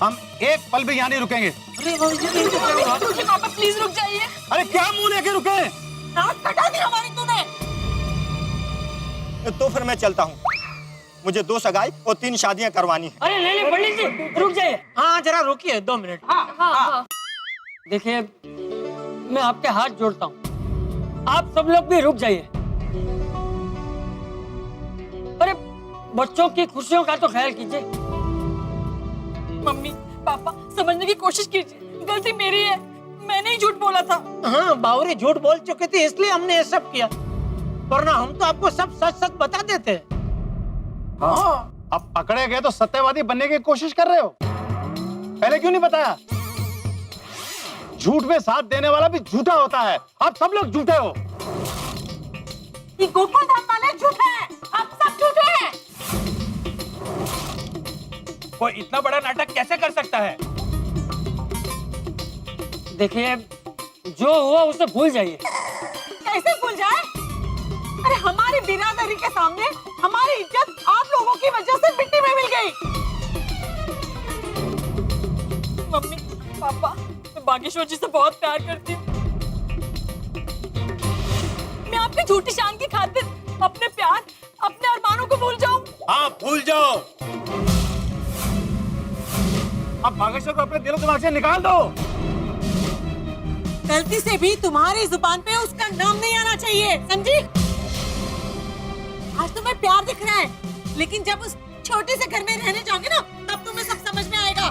हम एक पल भी यहाँ नहीं रुकेंगे। अरे पापा प्लीज रुक जाइए। अरे क्या मुंह लेके रुके? नाक कटा दी हमारी तूने। तो फिर मैं चलता हूँ, मुझे 2 सगाई और 3 शादियां करवानी है। अरे नहीं पंडित जी रुक जाइए। हाँ जरा रुकिए 2 मिनट। हाँ। देखिए मैं आपके हाथ जोड़ता हूँ, आप सब लोग भी रुक जाइए। अरे बच्चों की खुशियों का तो ख्याल कीजिए। मम्मी पापा समझने की कोशिश कीजिए, गलती मेरी है, मैंने ही झूठ बोला था। हाँ बावरी झूठ बोल चुके थे इसलिए हमने ये सब किया, वरना हम तो आपको सब सच सच बता देते। हाँ, अब पकड़े गए तो सत्यवादी बनने की कोशिश कर रहे हो, पहले क्यों नहीं बताया? झूठ में साथ देने वाला भी झूठा होता है, आप सब लोग झूठे हो। ये गोकुल धाम वाले झूठे हैं, आप सब झूठे हैं। वो इतना बड़ा नाटक कैसे कर सकता है? देखिए जो हुआ उसे भूल जाइए। कैसे भूल जाए? अरे हमारी बिरादरी के सामने हमारी इज्जत आप लोगों की वजह से मिट्टी में मिल गई। मम्मी पापा मैं बागेश्वर जी से बहुत प्यार करती हूँ। मैं आपकी झूठी शान की खातिर अपने प्यार अपने अरमानों को भूल जाऊं? हाँ भूल जाओ। अब बागेश्वर को अपने दिलो दिमाग से निकाल दो। गलती से भी तुम्हारी जुबान पे उसका नाम नहीं आना चाहिए, समझी? आज तुम्हें प्यार दिख रहा है, लेकिन जब उस छोटे से घर में रहने जाओगे ना, तब तुम्हें सब समझ में आएगा।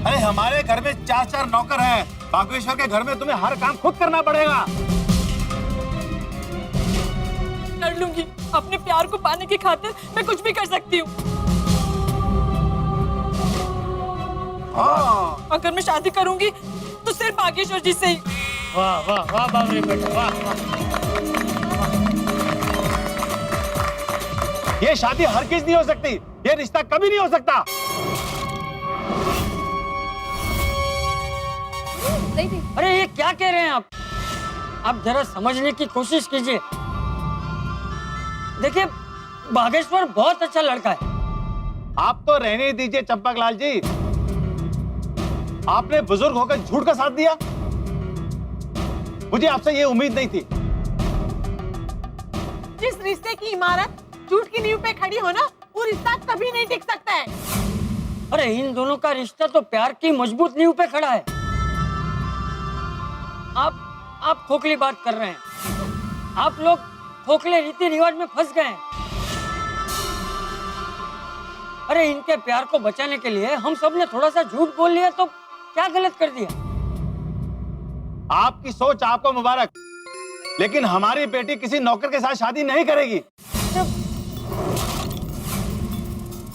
अरे हमारे घर में 4 नौकर हैं, बागेश्वर के घर में तुम्हें हर काम खुद करना पड़ेगा। कर लूंगी, अपने प्यार को पाने की खातिर मैं कुछ भी कर सकती हूँ। हाँ। अगर मैं शादी करूंगी तो सिर्फ बागेश्वर जी से ही। वाह वाह वाह बावरी बेटा वाह वाह। ये शादी हरगिज नहीं हो सकती, ये रिश्ता कभी नहीं हो सकता। अरे ये क्या कह रहे हैं आप जरा समझने की कोशिश कीजिए। देखिए बागेश्वर बहुत अच्छा लड़का है। आप तो रहने दीजिए चंपकलाल जी, आपने बुजुर्ग होकर झूठ का साथ दिया, मुझे आपसे ये उम्मीद नहीं थी। जिस रिश्ते की इमारत झूठ की नींव पे खड़ी हो ना, वो रिश्ता कभी नहीं टिक सकता है। अरे इन दोनों का रिश्ता तो प्यार की मजबूत नींव पे खड़ा है। आप खोखली बात कर रहे हैं, आप लोग खोखले रीति रिवाज में फंस गए हैं। अरे इनके प्यार को बचाने के लिए हम सब ने थोड़ा सा झूठ बोल लिया तो क्या गलत कर दिया? आपकी सोच आपको मुबारक, लेकिन हमारी बेटी किसी नौकर के साथ शादी नहीं करेगी।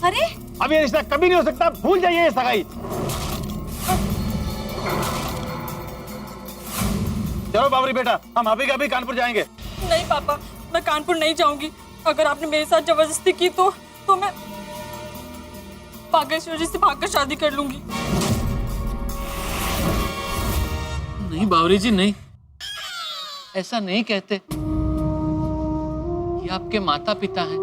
अरे अब ये रिश्ता कभी नहीं हो सकता, भूल जाइए ये सगाई। चलो बाबरी बेटा, हम अभी का अभी कानपुर जाएंगे। नहीं पापा, मैं कानपुर नहीं जाऊंगी। अगर आपने मेरे साथ जबरदस्ती की तो मैं बागेश्वर जी से भागकर शादी कर लूंगी। नहीं बावरी जी नहीं, ऐसा नहीं कहते। ये आपके माता पिता हैं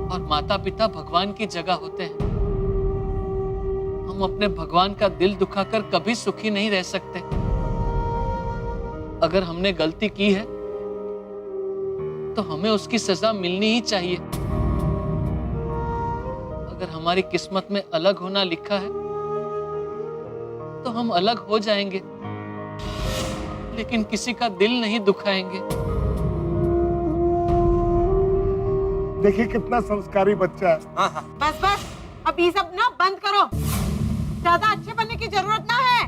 और माता पिता भगवान की जगह होते हैं। हम अपने भगवान का दिल दुखाकर कभी सुखी नहीं रह सकते। अगर हमने गलती की है तो हमें उसकी सजा मिलनी ही चाहिए। अगर हमारी किस्मत में अलग होना लिखा है तो हम अलग हो जाएंगे, लेकिन किसी का दिल नहीं दुखाएंगे। देखिए कितना संस्कारी बच्चा है। बस बस, अब ये सब ना बंद करो। ज्यादा अच्छे बनने की जरूरत ना है,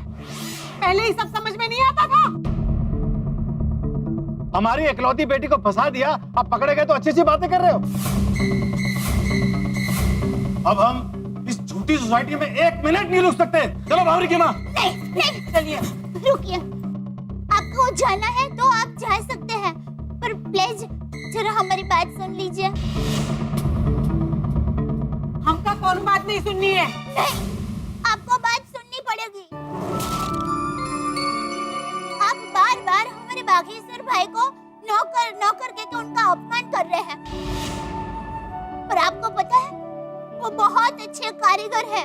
पहले ही सब समझ में नहीं आता था। हमारी इकलौती बेटी को फंसा दिया, अब पकड़े गए तो अच्छी सी बातें कर रहे हो। अब हम इस झूठी सोसाइटी में 1 मिनट नहीं रुक सकते। चलो बावरी की माँ। नहीं चलिए रुकिए, आपको जाना है तो आप जा सकते हैं, पर प्लीज जरा हमारी बात सुन लीजिए। हमका कौन बात नहीं सुननी है? नहीं, आपको बात सुननी पड़ेगी। आप बार बार हमारे बागेश्वर भाई को नौकर नौकर कहकर उनका अपमान कर रहे हैं। और आपको पता है वो बहुत अच्छे कारीगर है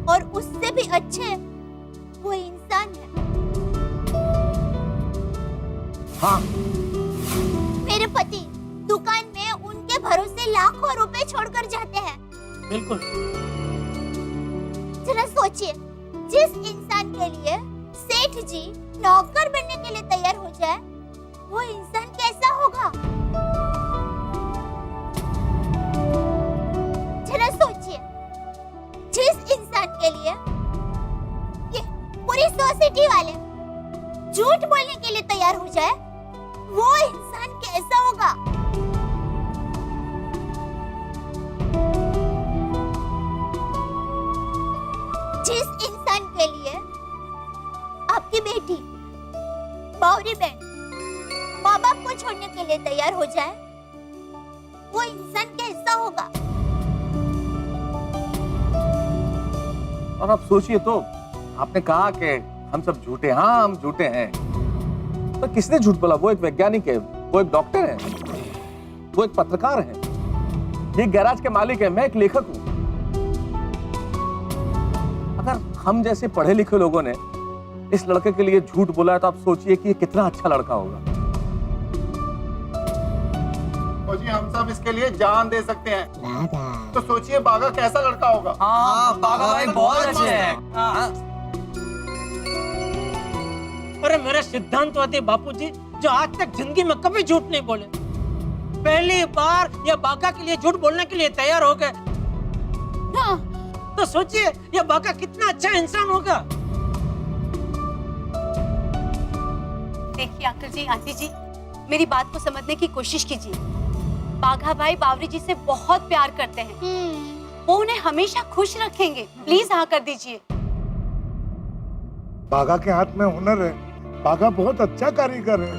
और उससे भी अच्छे वो इंसान है। हाँ, मेरे पति दुकान में उनके भरोसे लाखों रुपए छोड़कर जाते हैं। बिल्कुल। जरा सोचिए, जिस इंसान के लिए सेठ जी नौकर बनने के लिए तैयार हो जाए, वो इंसान कैसा होगा? जरा सोचिए, जिस इंसान के लिए ये पूरी सोसाइटी वाले झूठ बोलने के लिए तैयार हो जाए, वो इंसान कैसा होगा? जिस इंसान के लिए आपकी बेटी बावरी बहन माँ बाप को छोड़ने के लिए तैयार हो जाए, वो इंसान कैसा होगा? और आप सोचिए तो, आपने कहा कि हम सब झूठे, हाँ हम झूठे हैं, तो किसने झूठ बोला? वो एक वैज्ञानिक है, वो एक डॉक्टर है, वो एक पत्रकार है, ये गैराज के मालिक है, मैं एक लेखक हूं। अगर हम जैसे पढ़े लिखे लोगों ने इस लड़के के लिए झूठ बोला है, तो आप सोचिए कि ये कितना अच्छा लड़का होगा। जी हम सब इसके लिए जान दे सकते हैं, तो सोचिए बागा कैसा लड़का होगा। हाँ, बागा भाई बहुत अच्छे हैं। अरे मेरे सिद्धांतवादी बापूजी जो आज तक जिंदगी में कभी झूठ नहीं बोले, पहली बार ये बागा के लिए झूठ बोलने के लिए तैयार हो गए। तो सोचिए ये बागा कितना अच्छा इंसान होगा। देखिए अंकल जी, आंटी जी, मेरी बात को समझने की कोशिश कीजिए। बाघा भाई बावरी जी से बहुत प्यार करते हैं, वो उन्हें हमेशा खुश रखेंगे। प्लीज हाँ कर दीजिए। बागा के हाथ में हुनर है, बागा बहुत अच्छा कारीगर है,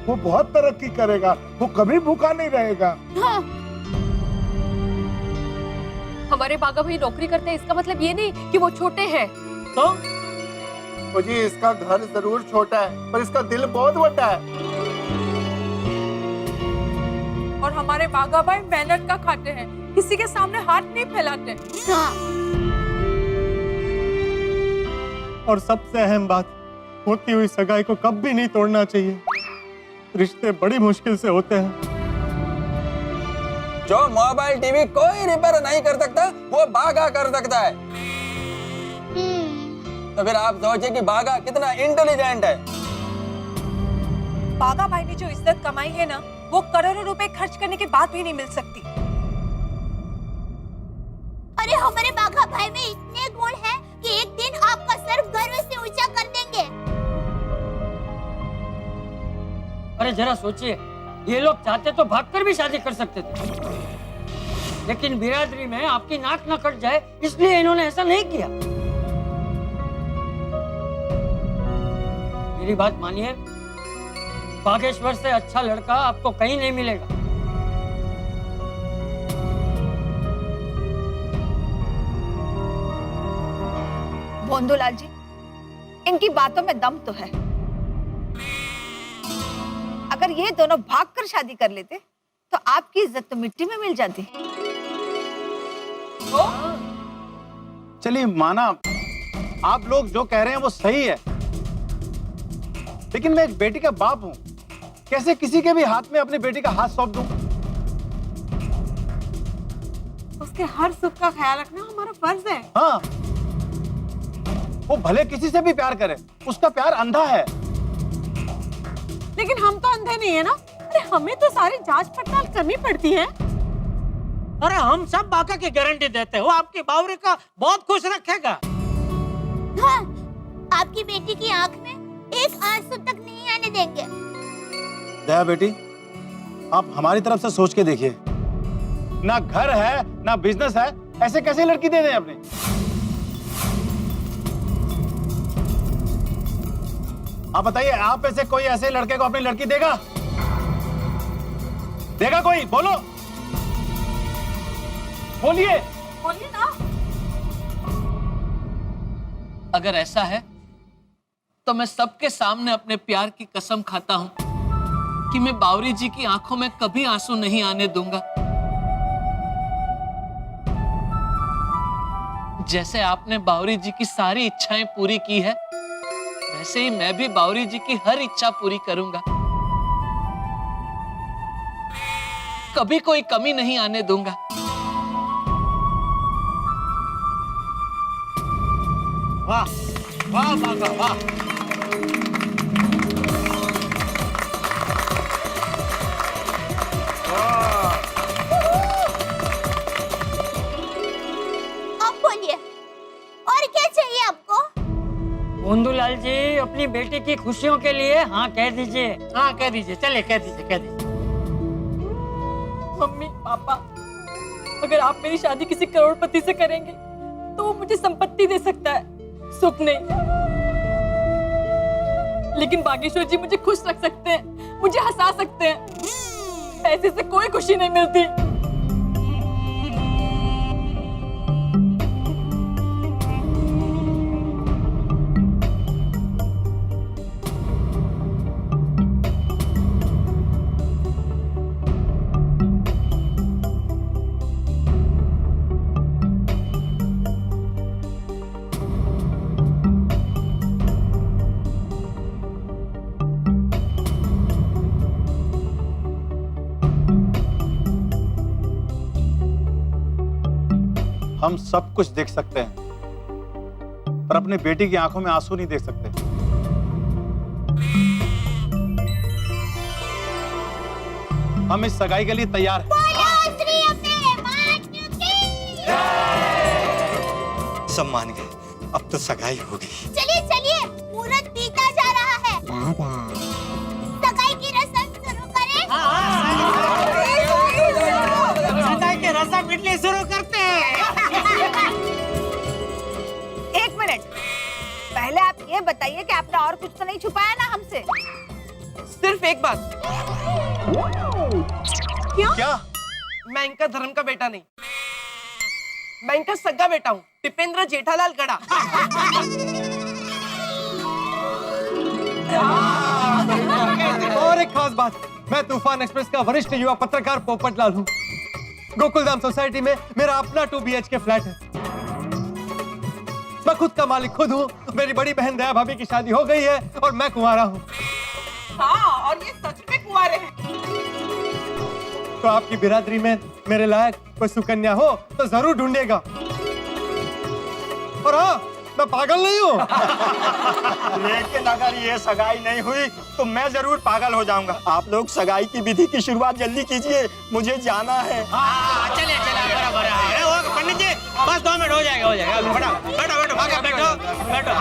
वो बहुत तरक्की करेगा, वो कभी भूखा नहीं रहेगा। हाँ। हमारे बागा भाई नौकरी करते हैं, इसका मतलब ये नहीं कि वो छोटे हैं। तो जी इसका घर जरूर छोटा है, पर इसका दिल बहुत बड़ा है। और हमारे बागा भाई मेहनत का खाते हैं, किसी के सामने हाथ नहीं फैलाते। हाँ। और सबसे अहम बात, होती हुई सगाई को कभी नहीं तोड़ना चाहिए। रिश्ते बड़ी मुश्किल से होते हैं। जो मोबाइल टीवी कोई रिपेयर नहीं कर सकता, वो बागा कर सकता है। तो फिर आप सोचिए कि बागा कितना इंटेलिजेंट है। बागा भाई ने जो इज्जत कमाई है ना, वो करोड़ों रुपए खर्च करने के बाद भी नहीं मिल सकती। अरे हमारे बाघा भाई में इतने गुण हैं कि एक दिन आपका सर गर्व से ऊंचा कर देंगे। अरे जरा सोचिए, ये लोग चाहते तो भागकर भी शादी कर सकते थे, लेकिन बिरादरी में आपकी नाक न कट जाए इसलिए इन्होंने ऐसा नहीं किया। मेरी बात मानिए, बागेश्वर से अच्छा लड़का आपको कहीं नहीं मिलेगा। भोंदूलाल जी, इनकी बातों में दम तो है। अगर ये दोनों भागकर शादी कर लेते तो आपकी इज्जत तो मिट्टी में मिल जाती। चलिए माना, आप लोग जो कह रहे हैं वो सही है, लेकिन मैं एक बेटी का बाप हूं, कैसे किसी के भी हाथ में अपनी बेटी का हाथ सौंप दूं? उसके हर सुख का ख्याल रखना हमारा फर्ज है। हाँ, वो भले किसी से भी प्यार करे, उसका प्यार अंधा है। लेकिन हम तो अंधे नहीं है ना। अरे हमें तो सारी जांच पड़ताल करनी पड़ती है। अरे हम सब बाका की गारंटी देते हैं, वो आपकी बावरी का बहुत खुश रखेगा। हाँ, आपकी बेटी की आंख में एक आंसू तक नहीं आने देंगे। दया बेटी, आप हमारी तरफ से सोच के देखिए, ना घर है ना बिजनेस है, ऐसे कैसे लड़की दे दें अपने? आप बताइए, आप ऐसे कोई ऐसे लड़के को अपनी लड़की देगा? देगा कोई? बोलो, बोलिए। बोलिए ना। अगर ऐसा है तो मैं सबके सामने अपने प्यार की कसम खाता हूं कि मैं बावरी जी की आंखों में कभी आंसू नहीं आने दूंगा। जैसे आपने बावरी जी की सारी इच्छाएं पूरी की है, वैसे ही मैं भी बावरी जी की हर इच्छा पूरी करूंगा। कभी कोई कमी नहीं आने दूंगा। वाह वाह बाघा वाह। अब बोलिए, और क्या चाहिए आपको? गोंदूलाल जी, अपनी बेटी की खुशियों के लिए हाँ कह दीजिए। हाँ कह दीजिए, चले कह दीजिए कह दीजिए। मम्मी पापा, अगर आप मेरी शादी किसी करोड़पति से करेंगे तो वो मुझे संपत्ति दे सकता है, सुख नहीं। लेकिन बागेश्वर जी मुझे खुश रख सकते हैं, मुझे हंसा सकते हैं। पैसे से कोई खुशी नहीं मिलती। हम सब कुछ देख सकते हैं, पर अपनी बेटी की आंखों में आंसू नहीं देख सकते। हम इस सगाई के लिए तैयार हैं। सब मान गए, अब तो सगाई होगी। चलिए चलिए, मुहूर्त बीता जा रहा है। सगाई की रस्म शुरू करें। सगाई की रस्म पिटली शुरू करते हैं। एक मिनट, पहले आप ये बताइए कि आपने और कुछ तो नहीं छुपाया ना हमसे? सिर्फ एक बात। क्या? मैं इनका धर्म का बेटा नहीं, मैं इनका सगा बेटा हूँ, टिपेंद्र जेठालाल गड़ा। और एक खास बात, मैं तूफान एक्सप्रेस का वरिष्ठ युवा पत्रकार पोपटलाल हूँ। गोकुलधाम सोसाइटी में मेरा अपना 2 BHK फ्लैट है। मैं खुद का मालिक खुद हूँ। मेरी बड़ी बहन दया भाभी की शादी हो गई है और मैं कुंवारा हूँ। हाँ, और ये सच में कुंवारे हैं। तो आपकी बिरादरी में मेरे लायक कोई सुकन्या हो तो जरूर ढूंढेगा। और हाँ, मैं पागल नहीं हूँ। लेकिन अगर ये सगाई नहीं हुई तो मैं जरूर पागल हो जाऊंगा। आप लोग सगाई की विधि की शुरुआत जल्दी कीजिए, मुझे जाना है। चले चले, बराबर है। वो पंडित जी, बस 2 मिनट हो जाएगा, हो जाएगा। बैठो बैठो बैठो, भागा बैठो बैठो।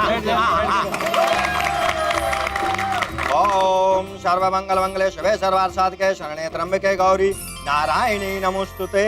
ओम सर्वमंगल मंगले शिवे सर्वार्थ साधके शरणे त्र्यंबके गौरी नारायणी नमोस्तुते।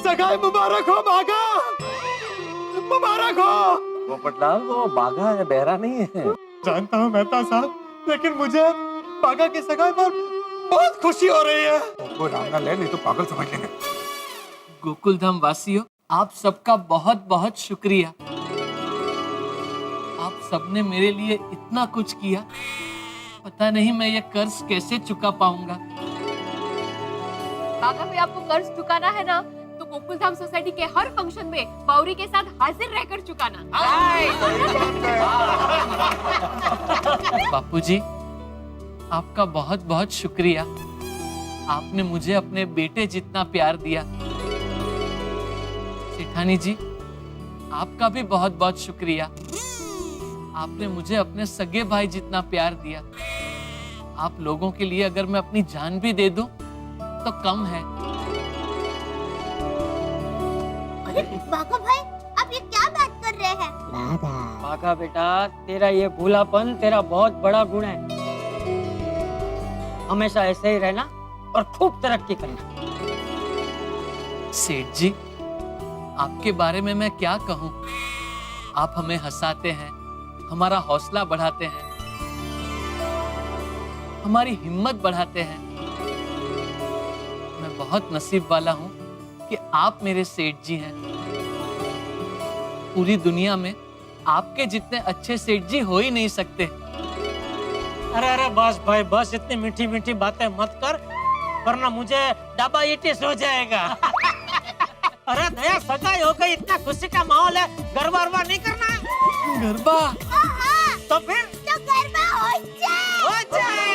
सगाई मुबारक हो बाघा, मुबारक हो। पोपटलाल, वो बाघा है, बहरा नहीं है। जानता हूँ मेहता साहब, लेकिन मुझे बाघा की सगाई पर बहुत खुशी हो रही है। वो नाम ना ले, नहीं तो पागल समझ लेंगे। गोकुलधाम वासियों, आप सबका बहुत बहुत शुक्रिया। आप सबने मेरे लिए इतना कुछ किया, पता नहीं मैं ये कर्ज कैसे चुका पाऊंगा। बाघा भाई, आपको कर्ज चुकाना है ना, तो गोकुलधाम सोसाइटी के हर फंक्शन में बावरी के साथ हाजिर रहकर चुकाना। बापूजी, आपका बहुत बहुत शुक्रिया। आपने मुझे अपने बेटे जितना प्यार दिया। सेठानी जी, आपका भी बहुत बहुत शुक्रिया। आपने मुझे अपने सगे भाई जितना प्यार दिया। आप लोगों के लिए अगर मैं अपनी जान भी दे दूं तो कम है। अरे बाघा भाई, आप ये क्या बात कर रहे हैं? बाघा बेटा, तेरा ये भूलापन तेरा बहुत बड़ा गुण है। हमेशा ऐसे ही रहना और खूब तरक्की करना। सेठ जी, आपके बारे में मैं क्या कहूं? आप हमें हंसाते हैं, हमारा हौसला बढ़ाते हैं, हमारी हिम्मत बढ़ाते हैं। मैं बहुत नसीब वाला हूं कि आप मेरे सेठ जी हैं। पूरी दुनिया में आपके जितने अच्छे सेठ जी हो ही नहीं सकते। अरे बस भाई बस, इतनी मीठी मीठी बातें मत कर, वरना मुझे डायबिटीज हो जाएगा। अरे दया, सगाई हो गई, इतना खुशी का माहौल है, गरबा वरबा नहीं करना है? गरबा? तो फिर तो गरबा हो जाए। हो जाए।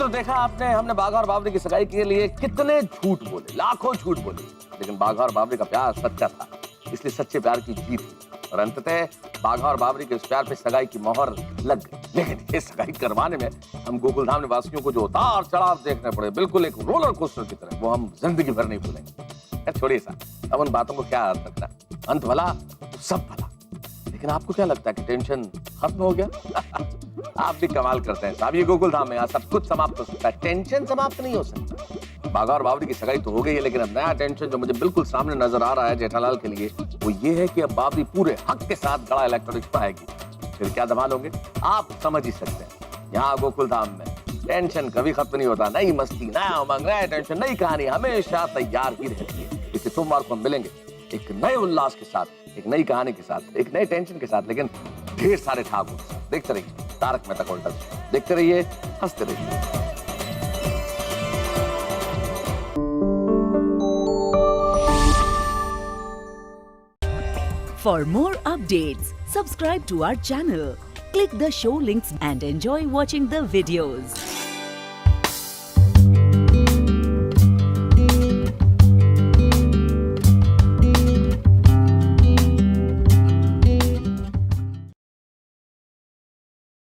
देखा आपने, हमने बाघा और बावरी की सगाई के लिए कितने झूठ बोले, लाखों झूठ बोले, लेकिन बाघा और बावरी का प्यार सच्चा था, इसलिए सच्चे प्यार की जीत हुई और अंततः बाघा और बावरी के उस प्यार पे सगाई की मोहर लग गई। लेकिन ये सगाई करवाने में हम गोकुलधाम निवासियों को जो उतार चढ़ाव देखने पड़े, बिल्कुल एक रोलर कोस्टर की तरह, वो हम जिंदगी भर नहीं भूलेंगे। छोड़िए साहब, अब उन बातों को क्या अर्थ रखना, अंत भला तो सब भला। लेकिन आपको क्या लगता है कि टेंशन खत्म हो गया? आप भी कमाल करते हैं साहब, ये गोकुलधाम में यहाँ सब कुछ समाप्त हो सकता है, टेंशन समाप्त नहीं हो सकता। बाघा और बावरी की सगाई तो हो गई है, लेकिन अब नया टेंशन जो मुझे बिल्कुल सामने नजर आ रहा है जेठालाल के लिए, वो ये है कि अब बावरी पूरे हक के साथ गड़ा इलेक्ट्रॉनिक्स पाएगी। फिर क्या धमाल होंगे आप समझ ही सकते हैं। यहाँ गोकुलधाम में टेंशन कभी खत्म नहीं होता, नई मस्ती, नया उमंग, नया टेंशन, नई कहानी हमेशा तैयार ही रहती है। इसी सोमवार को हम मिलेंगे एक नए उल्लास के साथ, एक नई कहानी के साथ, एक नए टेंशन के साथ, लेकिन ढेर सारे ठाकुर के साथ। देखते रहिए तारक मेहता का उल्टा चश्मा, देखते रहिए, हंसते रहिए। For more updates, subscribe to our channel, click the show links and enjoy watching the videos.